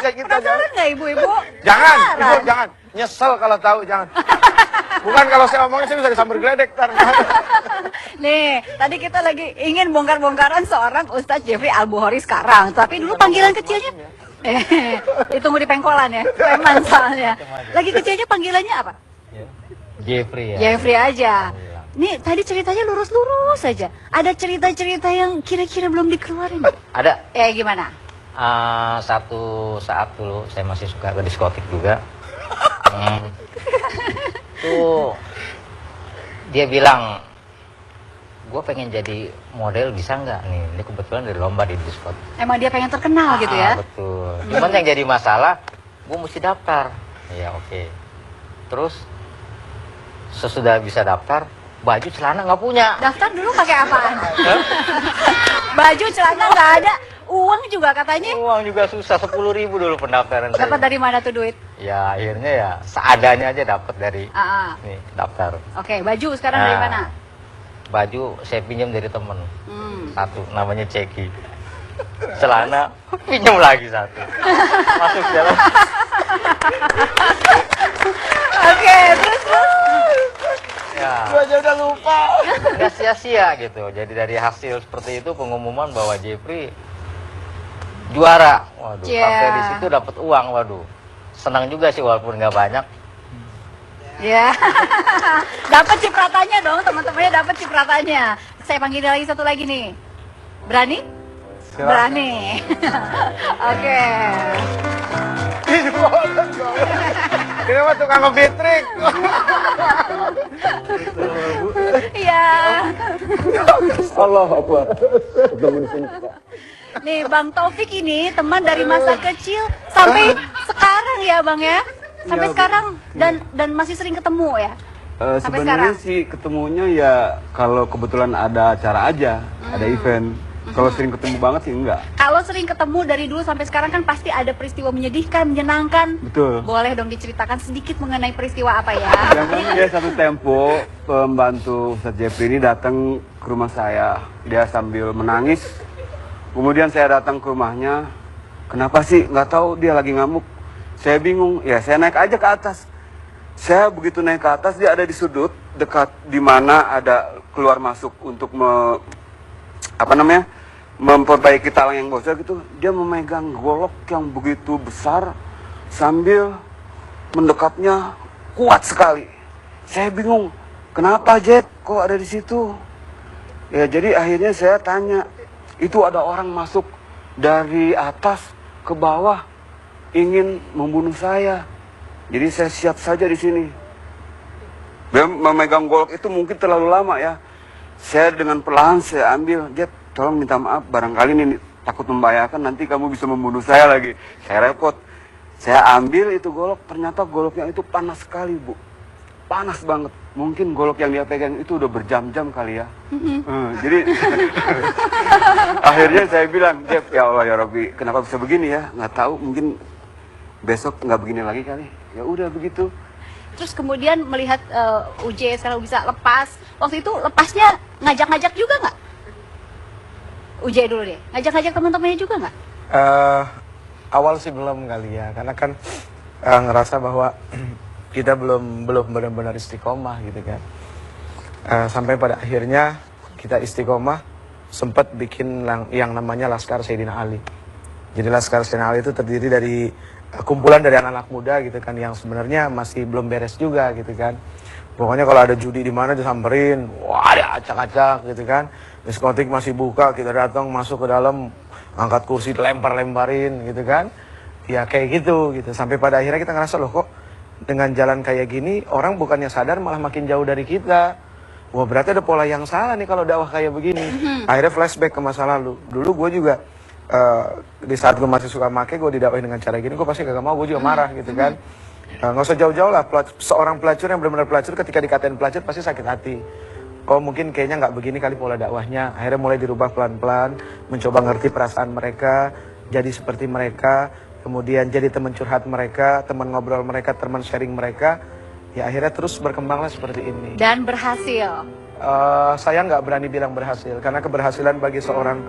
kayak kita. Penasaran nggak ibu-ibu? Jangan, ibu jangan. Nyesel kalau tahu, jangan. Bukan kalau saya omongin saya bisa disambar geledek. Nih, tadi kita lagi ingin bongkar-bongkaran seorang Ustadz Jeffrey Al-Bukhari sekarang. Tapi dulu panggilan kecilnya, ditunggu di pengkolan ya, preman soalnya. Lagi kecilnya panggilannya apa? Jeffrey ya. Jeffrey aja. Nih, tadi ceritanya lurus-lurus saja. Ada cerita-cerita yang kira-kira belum dikeluarin? Ada. Gimana? Satu saat dulu saya masih suka ke diskotik juga. Tuh dia bilang, gue pengen jadi model bisa nggak nih? Ini kebetulan dari lomba di diskotik. Emang dia pengen terkenal gitu ya? Betul. Cuman yang jadi masalah, gue mesti daftar. Ya oke. Terus sesudah bisa daftar, baju celana nggak punya. Daftar dulu pakai apaan? Baju celana nggak ada, uang juga katanya. Uang juga susah, 10.000 dulu pendaftaran. Dapat dari mana tuh duit? Ya akhirnya ya seadanya aja dapat dari nih daftar. Oke, baju sekarang dari mana? Baju saya pinjam dari temen satu, namanya Ceki. Celana pinjam lagi satu. Masuk jalan. Oke, terus. Ya. Gua aja udah lupa. Nggak sia-sia gitu. Jadi dari hasil seperti itu pengumuman bahwa Jeffrey juara. Waduh, sampai di situ dapat uang. Waduh, senang juga sih walaupun nggak banyak. Ya, dapat cipratannya dong, teman-temannya dapat cipratannya. Saya panggil lagi satu lagi nih. Berani? Silakan. Berani. Oke. Kenapa tukang ngebitrik? Iya. Allah Akbar. Nih, Bang Taufik ini teman dari masa kecil sampai sekarang ya, Bang ya? Sampai sekarang dan masih sering ketemu ya? Sebenarnya sih ketemunya ya kalau kebetulan ada acara aja, ada event. Kalau sering ketemu banget sih enggak. Kalau sering ketemu dari dulu sampai sekarang kan pasti ada peristiwa menyedihkan, menyenangkan. Betul. Boleh dong diceritakan sedikit mengenai peristiwa apa ya? Yang kan dia satu tempo pembantu Ustadz Jeffrey ini datang ke rumah saya. Dia sambil menangis. Kemudian saya datang ke rumahnya. Kenapa sih? Nggak tahu, dia lagi ngamuk. Saya bingung. Ya saya naik aja ke atas. Saya begitu naik ke atas, dia ada di sudut dekat di mana ada keluar masuk untuk memperbaiki talang yang bocor gitu. Dia memegang golok yang begitu besar sambil mendekapnya kuat sekali. Saya bingung, kenapa Jet kok ada di situ? Ya jadi akhirnya saya tanya, itu ada orang masuk dari atas ke bawah ingin membunuh saya. Jadi saya siap saja di sini. Dia memegang golok itu mungkin terlalu lama ya. Saya dengan perlahan saya ambil, Jet, tolong minta maaf, barangkali ini takut membahayakan, nanti kamu bisa membunuh saya lagi. Saya repot. Saya ambil itu golok, ternyata goloknya itu panas sekali, Bu. Panas banget. Mungkin golok yang dia pegang itu udah berjam-jam kali ya. Jadi akhirnya saya bilang, Jeff, ya Allah ya Rabbi, kenapa bisa begini ya? Nggak tahu, mungkin besok nggak begini lagi kali. Ya udah begitu. Terus kemudian melihat UJ selalu bisa lepas. Waktu itu lepasnya ngajak-ngajak juga nggak? UJ dulu deh, ngajak-ngajak teman-temannya juga nggak? Awal sih belum kali ya, karena kan ngerasa bahwa kita belum benar-benar istiqomah gitu kan. Sampai pada akhirnya kita istiqomah, sempat bikin yang namanya Laskar Sayyidina Ali. Jadi Laskar Sayyidina Ali itu terdiri dari kumpulan dari anak-anak muda gitu kan, yang sebenarnya masih belum beres juga gitu kan. Pokoknya kalau ada judi di mana disamperin, wah ada acak-acak gitu kan. Diskotik masih buka, kita datang masuk ke dalam, angkat kursi lempar-lemparin gitu kan. Ya kayak gitu. Sampai pada akhirnya kita ngerasa, loh kok dengan jalan kayak gini orang bukannya sadar malah makin jauh dari kita. Wah berarti ada pola yang salah nih kalau dakwah kayak begini. Akhirnya flashback ke masa lalu. Dulu gue juga di saat gue masih suka make, gue didakwain dengan cara gini, gue pasti gak mau, gue juga marah gitu kan. Nggak usah jauh-jauh lah, seorang pelacur yang benar-benar pelacur ketika dikatain pelacur pasti sakit hati. Oh mungkin kayaknya nggak begini kali pola dakwahnya. Akhirnya mulai dirubah pelan-pelan, mencoba ngerti perasaan mereka, jadi seperti mereka, kemudian jadi teman curhat mereka, teman ngobrol mereka, teman sharing mereka. Ya akhirnya terus berkembanglah seperti ini. Dan berhasil. Saya nggak berani bilang berhasil, karena keberhasilan bagi seorang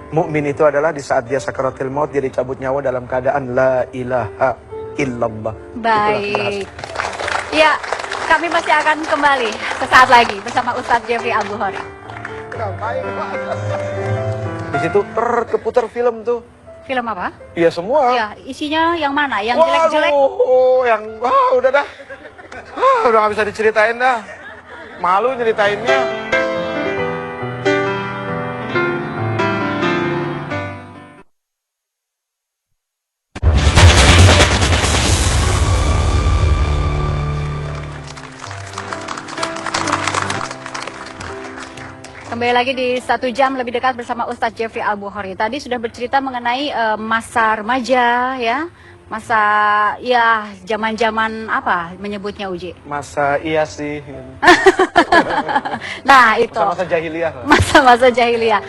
Mukmin itu adalah di saat dia sakaratul maut dia dicabut nyawa dalam keadaan la ilaha illallah. Baik. Ya, kami masih akan kembali sesaat lagi bersama Ustadz Jeffrey Al-Bukhari. Di situ keputar film tuh. Film apa? Iya semua. Ya, isinya yang mana? Yang jelek-jelek? Yang udah dah. Udah gak bisa diceritain dah. Malu nyeritainnya. Kembali lagi di 1 jam lebih dekat bersama Ustadz Jeffrey Al-Bukhari. Tadi sudah bercerita mengenai masa remaja ya, masa ya zaman-zaman apa menyebutnya Uji? Masa iya sih. Nah itu. Masa jahiliyah. Masa-masa jahiliyah.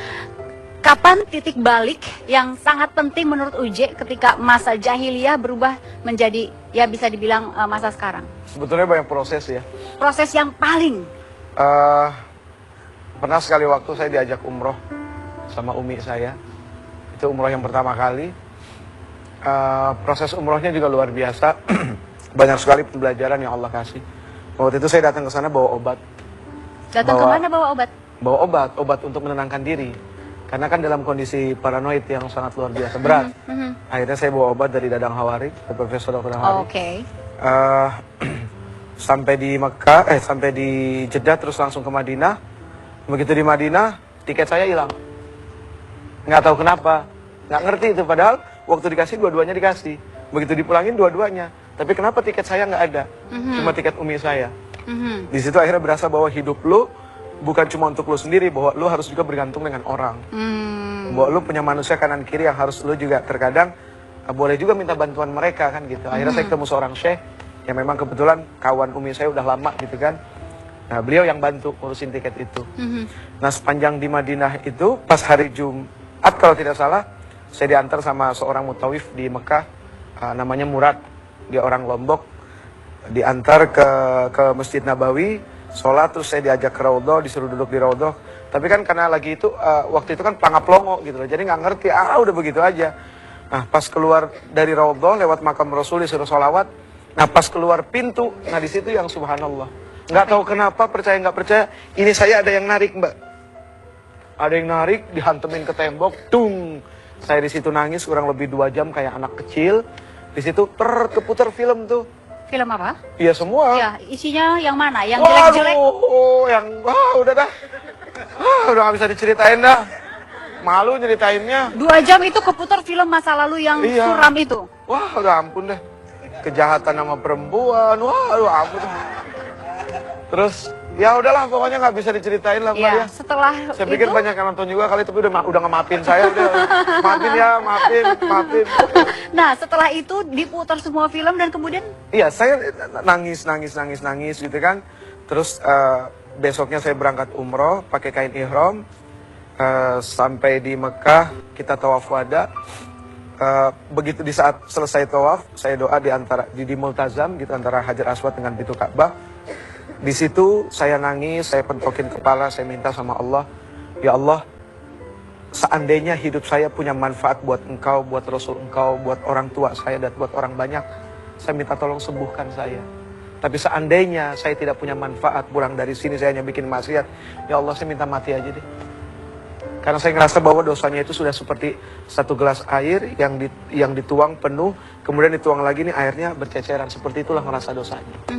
Kapan titik balik yang sangat penting menurut Uji ketika masa jahiliyah berubah menjadi ya bisa dibilang masa sekarang? Sebetulnya banyak proses ya. Proses yang paling Pernah sekali waktu saya diajak umroh sama umi saya. Itu umroh yang pertama kali. Proses umrohnya juga luar biasa. Banyak sekali pembelajaran yang Allah kasih. Waktu itu saya datang ke sana bawa obat. Datang ke mana bawa obat? Bawa obat untuk menenangkan diri. Karena kan dalam kondisi paranoid yang sangat luar biasa berat. Akhirnya saya bawa obat dari Dadang Hawari, ke Profesor Dr. Hawari. Oke. Sampai di Mekah, sampai di Jeddah terus langsung ke Madinah. Begitu di Madinah, tiket saya hilang. Nggak tahu kenapa. Nggak ngerti itu, padahal waktu dikasih dua-duanya dikasih. Begitu dipulangin dua-duanya. Tapi kenapa tiket saya nggak ada? Cuma tiket umi saya. Di situ akhirnya berasa bahwa hidup lu bukan cuma untuk lu sendiri, bahwa lu harus juga bergantung dengan orang. Bahwa lu punya manusia kanan kiri yang harus lu juga terkadang boleh juga minta bantuan mereka kan gitu. Akhirnya saya ketemu seorang syekh yang memang kebetulan kawan umi saya udah lama gitu kan. Nah, beliau yang bantu ngurusin tiket itu. Nah, sepanjang di Madinah itu, pas hari Jumat kalau tidak salah, saya diantar sama seorang mutawif di Mekah, namanya Murad, dia orang Lombok, diantar ke Masjid Nabawi, sholat, terus saya diajak ke Raudhah, disuruh duduk di Raudhah. Tapi kan karena lagi itu, waktu itu kan pangaplongo gitu loh, jadi nggak ngerti, udah begitu aja. Nah, pas keluar dari Raudhah, lewat makam Rasul, disuruh sholawat, nah pas keluar pintu, nah di situ yang subhanallah. Nggak tahu kenapa, percaya nggak percaya, ini saya ada yang narik mbak. Ada yang narik, dihantemin ke tembok, tung. Saya di situ nangis kurang lebih 2 jam kayak anak kecil. Di situ keputar film tuh. Film apa? Iya semua. Ya, isinya yang mana? Yang jelek-jelek? Udah dah. Udah nggak bisa diceritain dah. Malu nyeritainnya. 2 jam itu keputar film masa lalu yang suram itu? Wah, udah ampun deh. Kejahatan sama perempuan, ampun. Terus ya udahlah pokoknya nggak bisa diceritain lah Mbak ya. Setelah saya pikir banyak yang nonton juga kali, tapi udah ngemaafin saya udah. Maafin ya, maafin. Nah, setelah itu diputar semua film dan kemudian iya, saya nangis gitu kan. Terus besoknya saya berangkat umroh pakai kain ihram. Sampai di Mekah kita tawaf wada. Begitu di saat selesai tawaf, saya doa di Multazam gitu antara Hajar Aswad dengan pintu Ka'bah. Di situ saya nangis, saya pentokin kepala, saya minta sama Allah, ya Allah, seandainya hidup saya punya manfaat buat engkau, buat Rasul engkau, buat orang tua saya, dan buat orang banyak, saya minta tolong sembuhkan saya. Tapi seandainya saya tidak punya manfaat, pulang dari sini saya hanya bikin maksiat, ya Allah saya minta mati aja deh. Karena saya ngerasa bahwa dosanya itu sudah seperti 1 gelas air yang dituang penuh, kemudian dituang lagi nih airnya berceceran, seperti itulah ngerasa dosanya.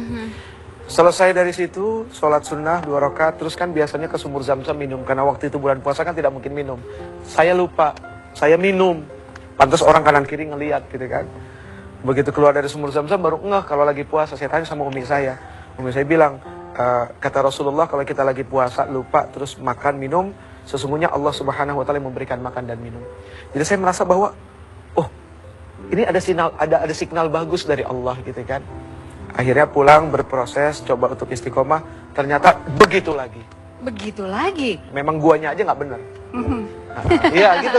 Selesai dari situ, sholat sunnah 2 rakaat, terus kan biasanya ke sumur Zam-Zam minum, karena waktu itu bulan puasa kan tidak mungkin minum. Saya lupa, saya minum, pantas orang kanan kiri ngeliat gitu kan. Begitu keluar dari sumur Zam-Zam baru ngeh kalau lagi puasa. Saya tanya sama umi saya bilang, kata Rasulullah kalau kita lagi puasa lupa terus makan minum, sesungguhnya Allah Subhanahu Wa Taala memberikan makan dan minum. Jadi saya merasa bahwa, ini ada signal bagus dari Allah gitu kan. Akhirnya pulang berproses, coba untuk istiqomah, ternyata begitu lagi. begitu lagi. Memang guanya aja nggak benar. Iya gitu.